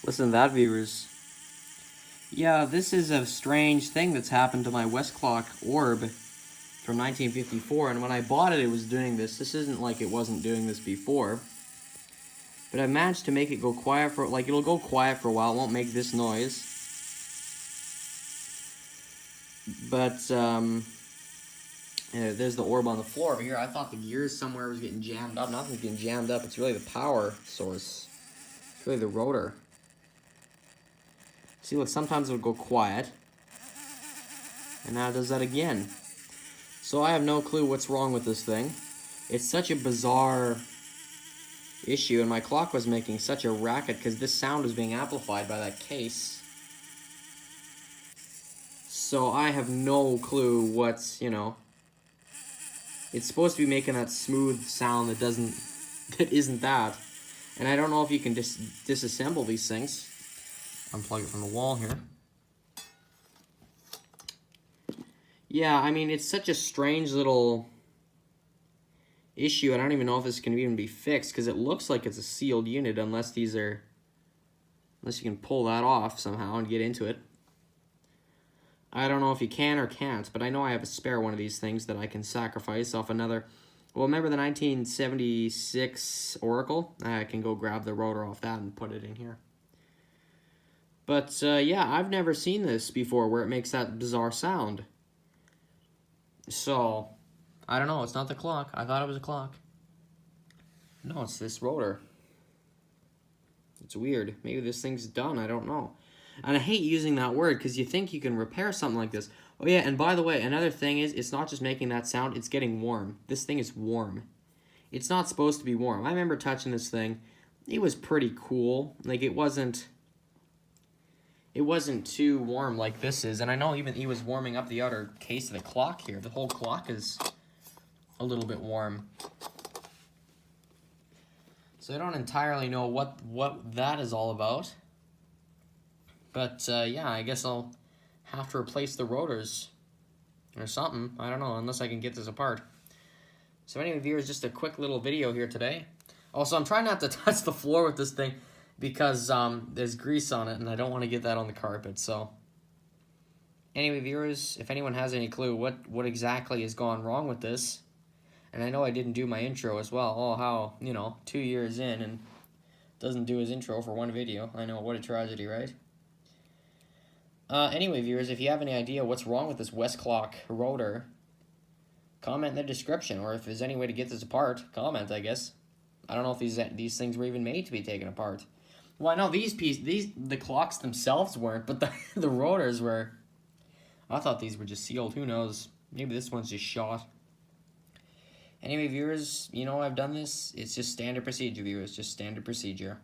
Listen to that, viewers. Yeah, this is a strange thing that's happened to my Westclox orb from 1954, and when I bought it, it was doing this. This isn't like it wasn't doing this before. But I managed to make it go quiet for, like, it'll go quiet for a while, it won't make this noise. But, there's the orb on the floor over here. I thought the gears somewhere was getting jammed up. Nothing's getting jammed up, it's really the power source. It's really the rotor. See, look, sometimes it'll go quiet. And now it does that again. So I have no clue what's wrong with this thing. It's such a bizarre issue, and my clock was making such a racket because this sound was being amplified by that case. So I have no clue what's, it's supposed to be making that smooth sound that isn't that. And I don't know if you can disassemble these things. Unplug it from the wall here. Yeah, I mean, it's such a strange little issue. I don't even know if this can even be fixed because it looks like it's a sealed unit unless you can pull that off somehow and get into it. I don't know if you can or can't, but I know I have a spare one of these things that I can sacrifice off another. Well, remember the 1976 Oracle? I can go grab the rotor off that and put it in here. But, yeah, I've never seen this before where it makes that bizarre sound. So, I don't know. It's not the clock. I thought it was a clock. No, it's this rotor. It's weird. Maybe this thing's done. I don't know. And I hate using that word because you think you can repair something like this. Oh, yeah, and by the way, another thing is it's not just making that sound. It's getting warm. This thing is warm. It's not supposed to be warm. I remember touching this thing. It was pretty cool. Like, it wasn't too warm like this is, and I know even he was warming up the outer case of the clock here. The whole clock is a little bit warm. So I don't entirely know what that is all about. But, yeah, I guess I'll have to replace the rotors or something. I don't know, unless I can get this apart. So anyway, viewers, just a quick little video here today. Also, I'm trying not to touch the floor with this thing because there's grease on it, and I don't want to get that on the carpet. So anyway, viewers, if anyone has any clue what exactly has gone wrong with this, and I know I didn't do my intro as well. Oh, how, 2 years in and doesn't do his intro for one video. I know, what a tragedy, right? Anyway, viewers, if you have any idea what's wrong with this Westclox rotor, comment in the description, or if there's any way to get this apart, comment, I guess. I don't know if these things were even made to be taken apart. Well, I know the clocks themselves weren't, but the rotors were. I thought these were just sealed. Who knows? Maybe this one's just shot. Anyway, viewers, I've done this. It's just standard procedure, viewers. Just standard procedure.